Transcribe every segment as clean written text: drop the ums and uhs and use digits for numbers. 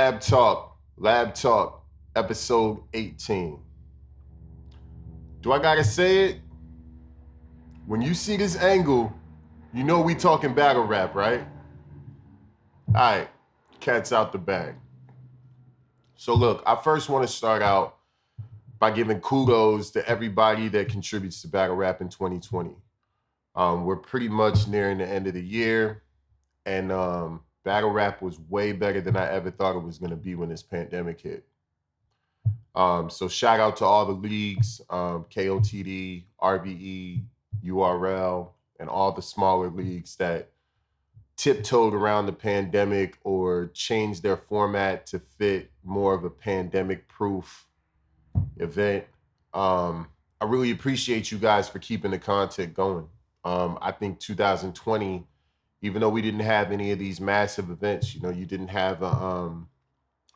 LabTalk, episode 18. Do I gotta say it? When you see this angle, you know we talking battle rap, right? Alright, cat's out the bag. So look, I first want to start out by giving kudos to everybody that contributes to battle rap in 2020. We're pretty much nearing the end of the year, and battle rap was way better than I ever thought it was going to be when this pandemic hit. So shout out to all the leagues, KOTD, RBE, URL, and all the smaller leagues that tiptoed around the pandemic or changed their format to fit more of a pandemic-proof event. I really appreciate you guys for keeping the content going. I think 2020, even though we didn't have any of these massive events, you didn't have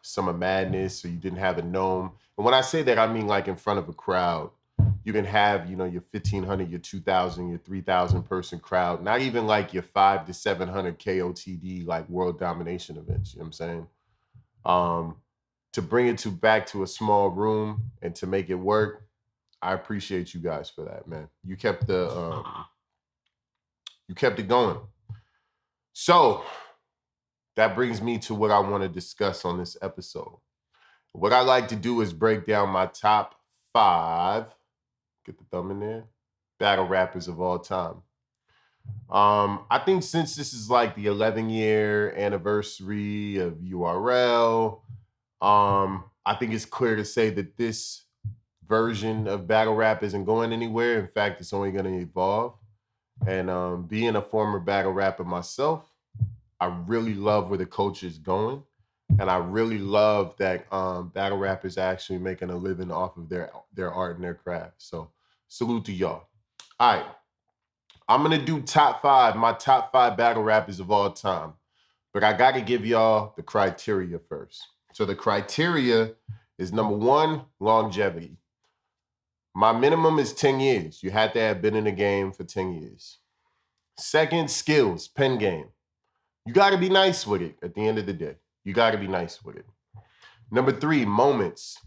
Summer Madness, or you didn't have a Gnome. And when I say that, I mean like in front of a crowd. You can have, your 1,500, your 2,000, your 3,000 person crowd, not even like your 500 to 700 KOTD, like world domination events, you know what I'm saying? To bring it back to a small room and to make it work, I appreciate you guys for that, man. You kept it going. So that brings me to what I want to discuss on this episode. What I like to do is break down my top 5, get the thumb in there, battle rappers of all time. I think since this is like the 11-year anniversary of URL, I think it's clear to say that this version of battle rap isn't going anywhere. In fact, it's only going to evolve. And being a former battle rapper myself, I really love where the culture is going. And I really love that battle rappers are actually making a living off of their art and their craft. So salute to y'all. All right. I'm going to do my top 5 battle rappers of all time. But I got to give y'all the criteria first. So the criteria is number 1, longevity. My minimum is 10 years. You had to have been in the game for 10 years. Second, skills, pen game. You got to be nice with it at the end of the day. You got to be nice with it. Number 3, moments.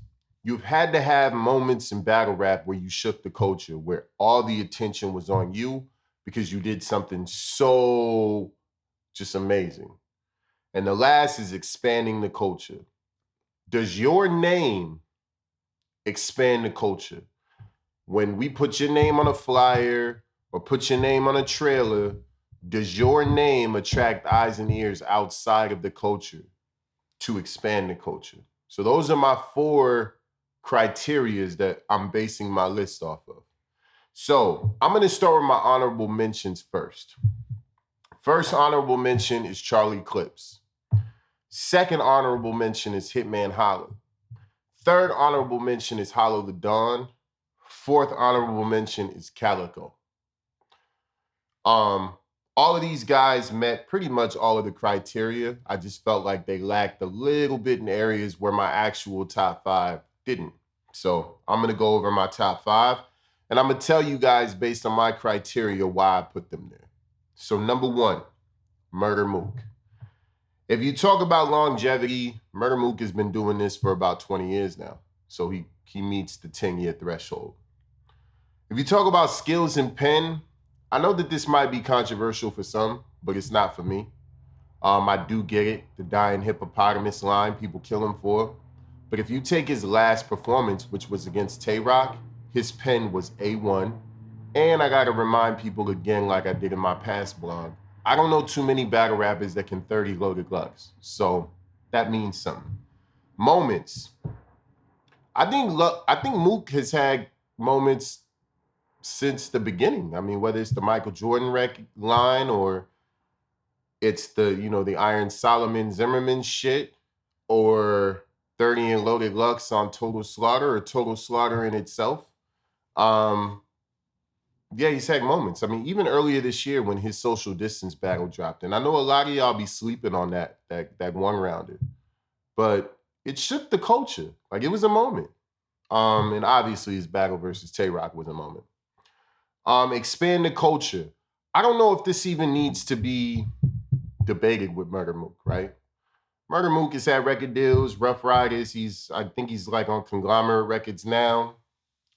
You've had to have moments in battle rap where you shook the culture, where all the attention was on you because you did something so just amazing. And the last is expanding the culture. Does your name expand the culture? When we put your name on a flyer or put your name on a trailer, does your name attract eyes and ears outside of the culture to expand the culture? So those are my 4 criterias that I'm basing my list off of. So I'm going to start with my honorable mentions first. First honorable mention is Charlie Clips. Second honorable mention is Hitman Holla. Third honorable mention is Hollow the Dawn. Fourth honorable mention is Calico. All of these guys met pretty much all of the criteria. I just felt like they lacked a little bit in areas where my actual top 5 didn't. So I'm going to go over my top 5, and I'm going to tell you guys based on my criteria why I put them there. So number 1, Murder Mook. If you talk about longevity, Murder Mook has been doing this for about 20 years now. So he meets the 10-year threshold. If you talk about skills in pen, I know that this might be controversial for some, but it's not for me. I do get it. The dying hippopotamus line, people kill him for. But if you take his last performance, which was against Tay-Rock, his pen was A1. And I got to remind people again, like I did in my past blog, I don't know too many battle rappers that can 30 loaded gloves. So that means something. Moments. I think Mook has had moments since the beginning. I mean, whether it's the Michael Jordan line or it's the Iron Solomon Zimmerman shit or 30 and Loaded Lux on Total Slaughter or Total Slaughter in itself. Yeah, he's had moments. I mean, even earlier this year when his social distance battle dropped, and I know a lot of y'all be sleeping on that one rounder, but it shook the culture. Like, it was a moment. And obviously his battle versus Tay-Rock was a moment. Expand the culture. I don't know if this even needs to be debated with Murder Mook, right? Murder Mook has had record deals, Rough Riders. I think he's like on Conglomerate Records now.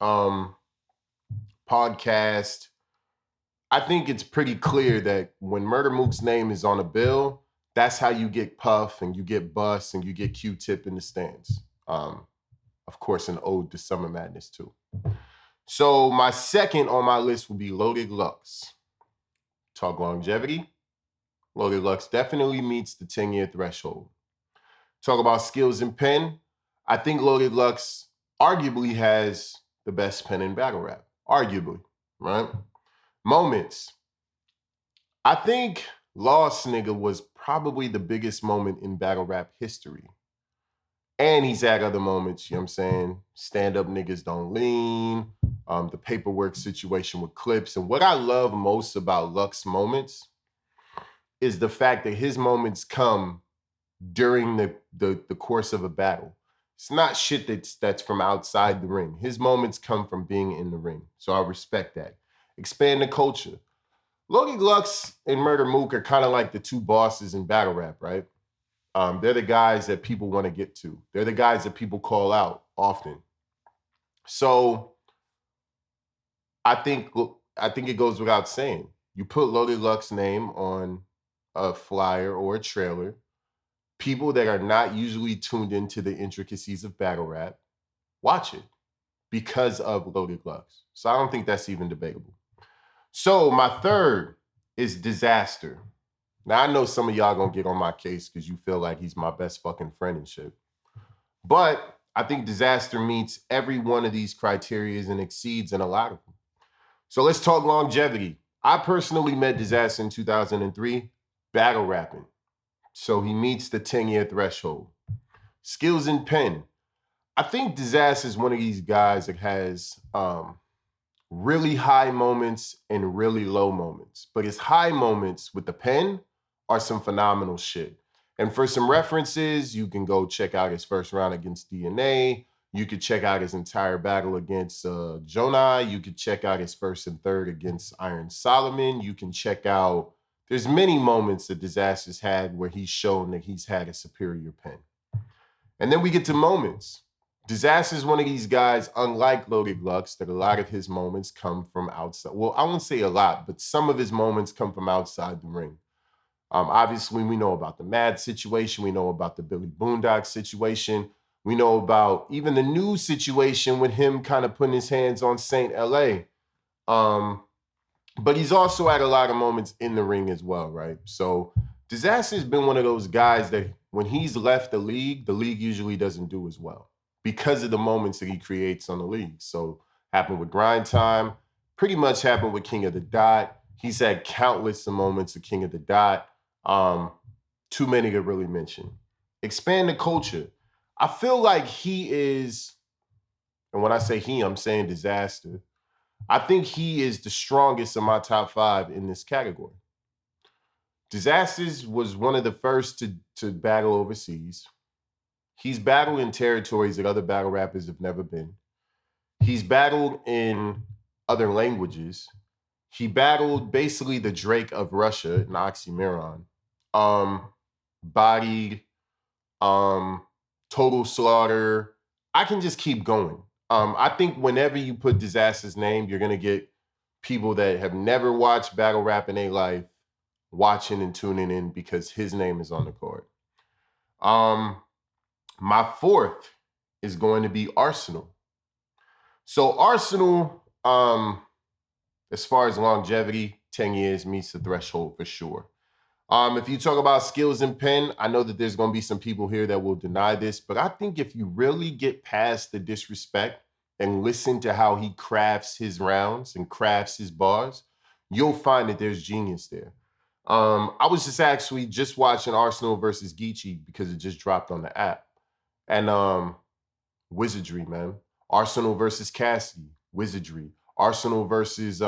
Podcast. I think it's pretty clear that when Murder Mook's name is on a bill, that's how you get Puff and you get Bus and you get Q-Tip in the stands. Of course, an ode to Summer Madness too. So my second on my list will be Loaded Lux. Talk longevity. Loaded Lux definitely meets the 10-year threshold. Talk about skills in pen. I think Loaded Lux arguably has the best pen in battle rap. Arguably, right? Moments. I think Lost Nigga was probably the biggest moment in battle rap history. And he's had other moments, you know what I'm saying? Stand-up niggas don't lean, the paperwork situation with Clips. And what I love most about Lux moments is the fact that his moments come during the course of a battle. It's not shit that's from outside the ring. His moments come from being in the ring. So I respect that. Expand the culture. Loaded Lux and Murder Mook are kind of like the two bosses in battle rap, right? They're the guys that people want to get to. They're the guys that people call out often. So I think it goes without saying. You put Loaded Lux's name on a flyer or a trailer, people that are not usually tuned into the intricacies of battle rap watch it because of Loaded Lux. So I don't think that's even debatable. So my third is Disaster. Now, I know some of y'all gonna get on my case because you feel like he's my best fucking friend and shit. But I think Disaster meets every one of these criteria and exceeds in a lot of them. So let's talk longevity. I personally met Disaster in 2003, battle rapping. So he meets the 10-year threshold. Skills in pen. I think Disaster is one of these guys that has really high moments and really low moments. But his high moments with the pen are some phenomenal shit. And for some references, you can go check out his first round against DNA. You could check out his entire battle against Jonai. You could check out his first and third against Iron Solomon. You can check out, there's many moments that Disaster's had where he's shown that he's had a superior pen. And then we get to moments. Disaster's one of these guys, unlike Loaded Lux, that a lot of his moments come from outside. Well, I won't say a lot, but some of his moments come from outside the ring. Obviously, we know about the Mad situation. We know about the Billy Boondock situation. We know about even the new situation with him kind of putting his hands on Saint LA. But he's also had a lot of moments in the ring as well, right? So Disaster's been one of those guys that when he's left the league usually doesn't do as well because of the moments that he creates on the league. So happened with Grind Time, pretty much happened with King of the Dot. He's had countless of moments of King of the Dot. Too many to really mention. Expand the culture. I feel like he is, and when I say he, I'm saying Disaster. I think he is the strongest of my top 5 in this category. Disasters was one of the first to battle overseas. He's battled in territories that other battle rappers have never been. He's battled in other languages. He battled basically the Drake of Russia, an oxymoron. Bodied, Total Slaughter. I can just keep going. I think whenever you put Disaster's name, you're gonna get people that have never watched battle rap in their life watching and tuning in because his name is on the card. My fourth is going to be Arsenal. So Arsenal, as far as longevity, 10 years meets the threshold for sure. If you talk about skills in pen, I know that there's going to be some people here that will deny this, but I think if you really get past the disrespect and listen to how he crafts his rounds and crafts his bars, you'll find that there's genius there. I was just watching Arsenal versus Geechee because it just dropped on the app. And wizardry, man. Arsenal versus Cassidy, wizardry. Arsenal versus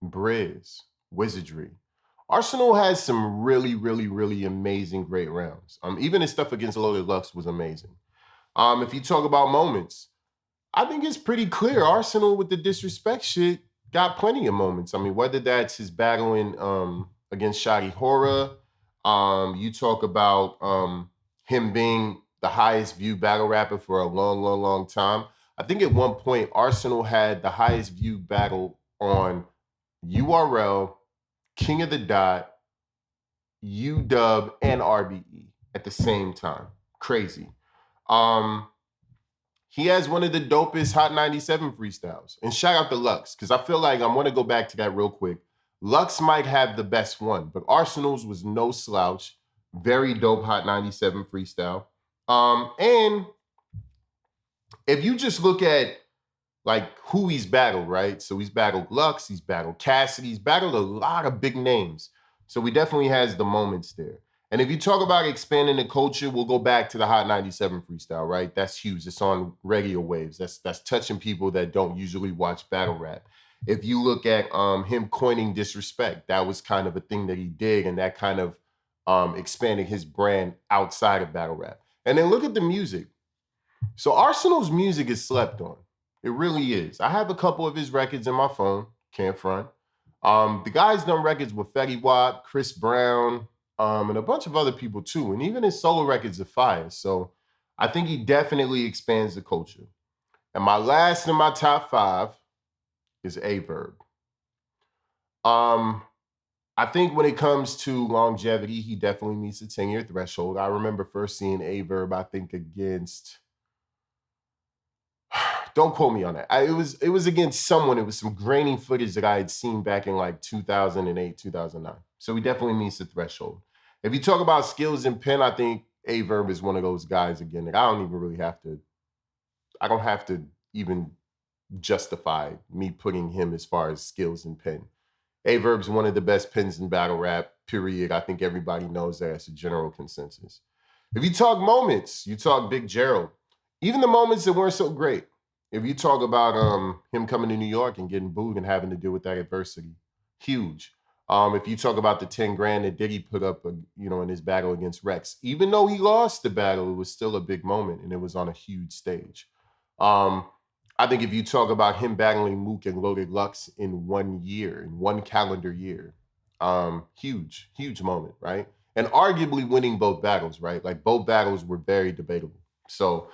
Briz, wizardry. Arsenal has some really, really, really amazing, great rounds. Even his stuff against Loaded Lux was amazing. If you talk about moments, I think it's pretty clear Arsenal with the disrespect shit got plenty of moments. I mean, whether that's his battling against Shotty Horror, You talk about him being the highest viewed battle rapper for a long, long, long time. I think at one point Arsenal had the highest viewed battle on URL, King of the Dot, UW, and RBE at the same time. Crazy. He has one of the dopest Hot 97 freestyles. And shout out to Lux, because I feel like I want to go back to that real quick. Lux might have the best one, but Arsenal's was no slouch. Very dope Hot 97 freestyle. And if you just look at like who he's battled, right? So he's battled Lux, he's battled Cassidy, he's battled a lot of big names. So he definitely has the moments there. And if you talk about expanding the culture, we'll go back to the Hot 97 freestyle, right? That's huge. It's on radio waves. That's touching people that don't usually watch battle rap. If you look at him coining disrespect, that was kind of a thing that he did, and that kind of expanded his brand outside of battle rap. And then look at the music. So Arsenal's music is slept on. It really is. I have a couple of his records in my phone. Can't front. The guy's done records with Fetty Wap, Chris Brown, and a bunch of other people too. And even his solo records are fire. So I think he definitely expands the culture. And my last in my top 5 is Averb. I think when it comes to longevity, he definitely meets the 10-year threshold. I remember first seeing Averb, I think, against... Don't quote me on that. It was against someone. It was some grainy footage that I had seen back in like 2008, 2009. So he definitely meets the threshold. If you talk about skills in pen, I think Averb is one of those guys again that I don't have to even justify me putting him as far as skills in pen. Averb's one of the best pens in battle rap, period. I think everybody knows that. It's a general consensus. If you talk moments, you talk Big Gerald. Even the moments that weren't so great. If you talk about him coming to New York and getting booed and having to deal with that adversity, huge. If you talk about the 10 grand that Diddy put up, in his battle against Rex, even though he lost the battle, it was still a big moment and it was on a huge stage. I think if you talk about him battling Mook and Loaded Lux in 1 year, in 1 calendar year, huge, huge moment, right? And arguably winning both battles, right? Like both battles were very debatable. So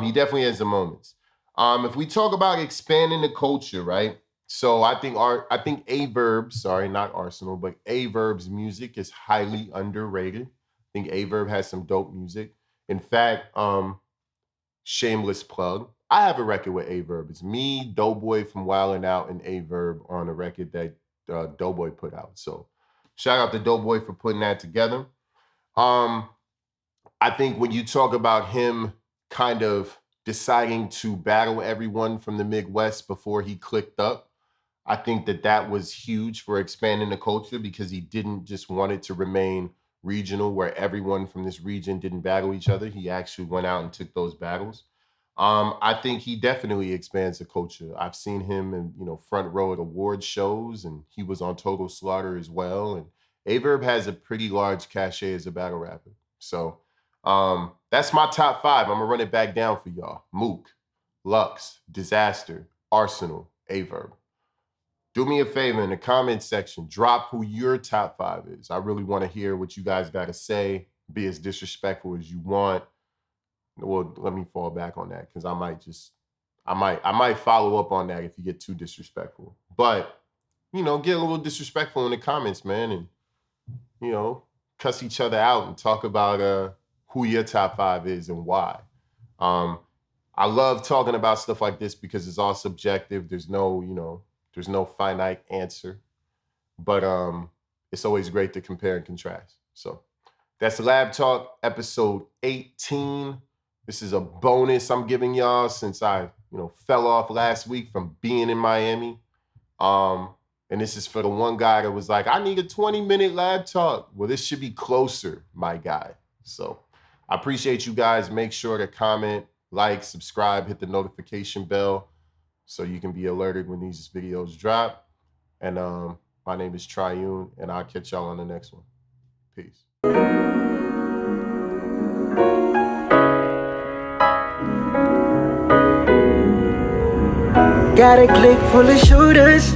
he definitely has the moments. If we talk about expanding the culture, right? So I think Averb, sorry, not Arsenal, but Averb's music is highly underrated. I think Averb has some dope music. In fact, shameless plug, I have a record with Averb. It's me, Doughboy from Wildin' Out, and Averb on a record that Doughboy put out. So shout out to Doughboy for putting that together. I think when you talk about him kind of deciding to battle everyone from the Midwest before he clicked up, I think that was huge for expanding the culture because he didn't just want it to remain regional where everyone from this region didn't battle each other. He actually went out and took those battles. I think he definitely expands the culture. I've seen him in, front row at award shows, and he was on Total Slaughter as well. And Averb has a pretty large cachet as a battle rapper. So that's my top 5. I'm gonna run it back down for y'all. Mook, Lux, Disaster, Arsenal, Averb. Do me a favor in the comment section, drop who your top 5 is. I really want to hear what you guys got to say. Be as disrespectful as you want. Well, let me fall back on that because I might follow up on that if you get too disrespectful. But, get a little disrespectful in the comments, man, and, cuss each other out and talk about who your top 5 is and why. I love talking about stuff like this because it's all subjective. There's no finite answer, but it's always great to compare and contrast. So that's LabTalk episode 18. This is a bonus I'm giving y'all since I, fell off last week from being in Miami. And this is for the one guy that was like, I need a 20-minute LabTalk. Well, this should be closer, my guy. So I appreciate you guys. Make sure to comment, like, subscribe, hit the notification bell so you can be alerted when these videos drop. And my name is Triune, and I'll catch y'all on the next one. Peace. Got a clique full of shooters.